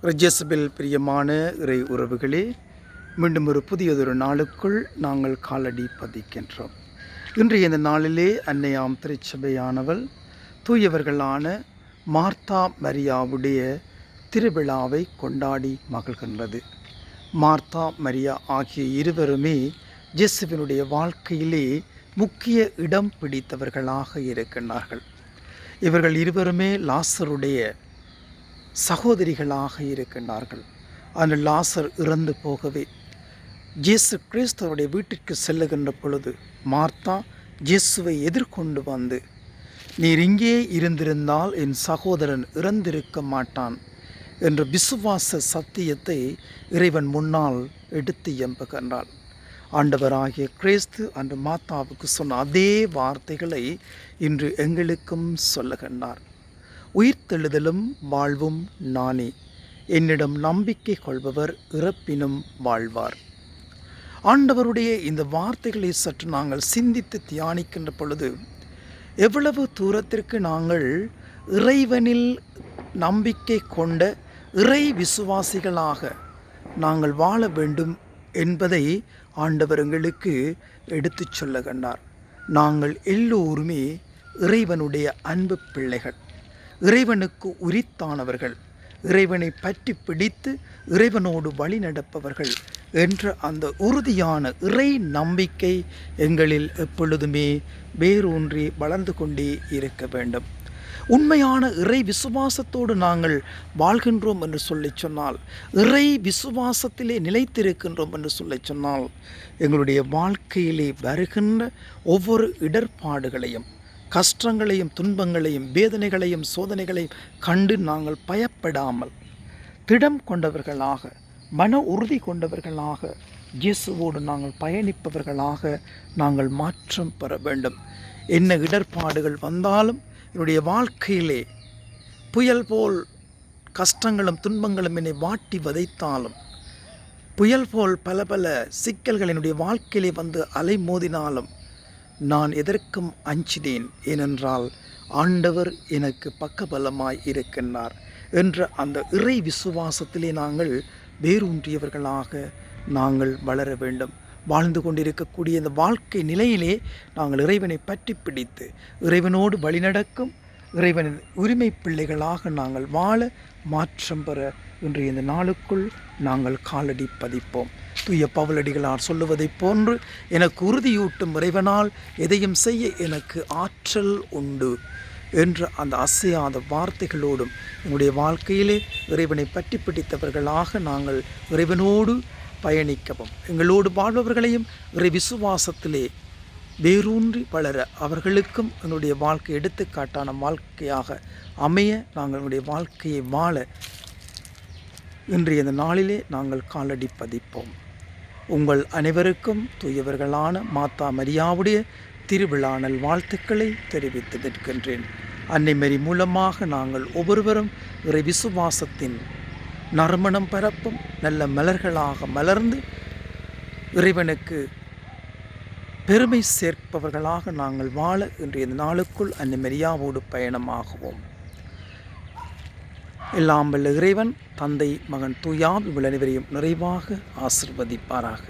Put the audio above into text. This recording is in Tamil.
ரஜ்யசபில் பிரியமான இறை உறவுகளே, மீண்டும் ஒரு புதியதொரு நாளுக்குள் நாங்கள் காலடி பதிக்கின்றோம். இன்றைய இந்த நாளிலே அன்னையாம் திருச்சபையானவள் தூயவர்களான மார்த்தா மரியாவுடைய திருவிழாவை கொண்டாடி மகிழ்கின்றது. மார்த்தா மரியா ஆகிய இருவருமே இயேசுவினுடைய வாழ்க்கையிலே முக்கிய இடம் பிடித்தவர்களாக இருக்கின்றார்கள். இவர்கள் இருவருமே லாசருடைய சகோதரிகளாக இருக்கின்றார்கள். அந்த லாசர் இறந்து போகவே இயேசு கிறிஸ்துவனுடைய வீட்டிற்கு செல்லுகின்ற பொழுது மார்த்தா இயேசுவை எதிர்கொண்டு வந்து, நீர் இங்கே இருந்திருந்தால் என் சகோதரன் இறந்திருக்க மாட்டான் என்ற விசுவாச சத்தியத்தை இறைவன் முன்னால் எடுத்து எம்புகின்றாள். ஆண்டவராகிய கிறிஸ்து அன்று மாத்தாவுக்கு சொன்ன அதே வார்த்தைகளை இன்று எங்களுக்கும் சொல்லுகின்றார். உயிர்த்தெழுதலும் வாழ்வும் நானே, என்னிடம் நம்பிக்கை கொள்பவர் இறப்பினும் வாழ்வார். ஆண்டவருடைய இந்த வார்த்தைகளை சற்று நாங்கள் சிந்தித்து தியானிக்கின்ற பொழுது, எவ்வளவு தூரத்திற்கு நாங்கள் இறைவனில் நம்பிக்கை கொண்ட இறை விசுவாசிகளாக நாங்கள் வாழ வேண்டும் என்பதை ஆண்டவர் எங்களுக்கு எடுத்து சொல்லுகின்றார். நாங்கள் எல்லோருமே இறைவனுடைய அன்பு பிள்ளைகள், இறைவனுக்கு உரித்தானவர்கள், இறைவனை பற்றி பிடித்து இறைவனோடு வழி நடப்பவர்கள் என்ற அந்த உறுதியான இறை நம்பிக்கை எங்களில் எப்பொழுதுமே வேரூன்றி வளர்ந்து கொண்டே இருக்க வேண்டும். உண்மையான இறை விசுவாசத்தோடு நாங்கள் வாழ்கின்றோம் என்று சொல்லி சொன்னால், இறை விசுவாசத்திலே நிலைத்திருக்கின்றோம் என்று சொல்லி சொன்னால், எங்களுடைய வாழ்க்கையிலே வருகின்ற ஒவ்வொரு இடர்பாடுகளையும், கஷ்டங்களையும், துன்பங்களையும், வேதனைகளையும், சோதனைகளையும் கண்டு நாங்கள் பயப்படாமல் திடம் கொண்டவர்களாக, மன உறுதி கொண்டவர்களாக, இயேசுவோடு நாங்கள் பயணிப்பவர்களாக நாங்கள் மாற்றம் பெற வேண்டும். என்ன இடர்பாடுகள் வந்தாலும், என்னுடைய வாழ்க்கையிலே புயல் போல் கஷ்டங்களும் துன்பங்களும் என்னை வாட்டி வதைத்தாலும், புயல் போல் பல பல சிக்கல்கள் என்னுடைய வாழ்க்கையிலே வந்து அலைமோதினாலும் நான் எதற்கும் அஞ்சினேன், ஏனென்றால் ஆண்டவர் எனக்கு பக்கபலமாய் இருக்கின்றார் என்ற அந்த இறை விசுவாசத்திலே நாங்கள் வேரூன்றியவர்களாக நாங்கள் வளர வேண்டும். வாழ்ந்து கொண்டிருக்கக்கூடிய இந்த வாழ்க்கை நிலையிலே நாங்கள் இறைவனை பற்றி பிடித்து இறைவனோடு வழிநடக்கும் இறைவனின் உரிமை பிள்ளைகளாக நாங்கள் வாழ மாற்றம் பெற இன்றைய இந்த நாளுக்குள் நாங்கள் காலடி பதிப்போம். தூய பவுலடிகளார் சொல்லுவதைப் போன்று, எனக்கு உறுதியூட்டும் இறைவனால் எதையும் செய்ய எனக்கு ஆற்றல் உண்டு என்ற அந்த அசையாத வார்த்தைகளோடும் எங்களுடைய வாழ்க்கையிலே இறைவனை பற்றி பிடித்தவர்களாக நாங்கள் இறைவனோடு பயணிக்கவும், எங்களோடு வாழ்பவர்களையும் இறை விசுவாசத்திலே வேரூன்றி வளர அவர்களுக்கும் எங்களுடைய வாழ்க்கை எடுத்துக்காட்டான வாழ்க்கையாக அமைய நாங்கள் எங்களுடைய வாழ்க்கையை வாழ இன்றைய இந்த நாளிலே நாங்கள் காலடி பதிப்போம். உங்கள் அனைவருக்கும் தூயவர்களான மாத்தா மரியாவுடைய திருவிழா நல் வாழ்த்துக்களை தெரிவித்து நிற்கின்றேன். அன்னை மரி மூலமாக நாங்கள் ஒவ்வொருவரும் இறை விசுவாசத்தின் நறுமணம் பரப்பும் நல்ல மலர்களாக மலர்ந்து இறைவனுக்கு பெருமை சேர்ப்பவர்களாக நாங்கள் வாழ இன்றைய நாளுக்குள் அன்னை மரியாவோடு பயணமாகுவோம். எல்லாம் வல்ல இறைவன் தந்தை, மகன், தூயாவி அனைவரையும் நிறைவாக ஆசிர்வதிப்பாராக.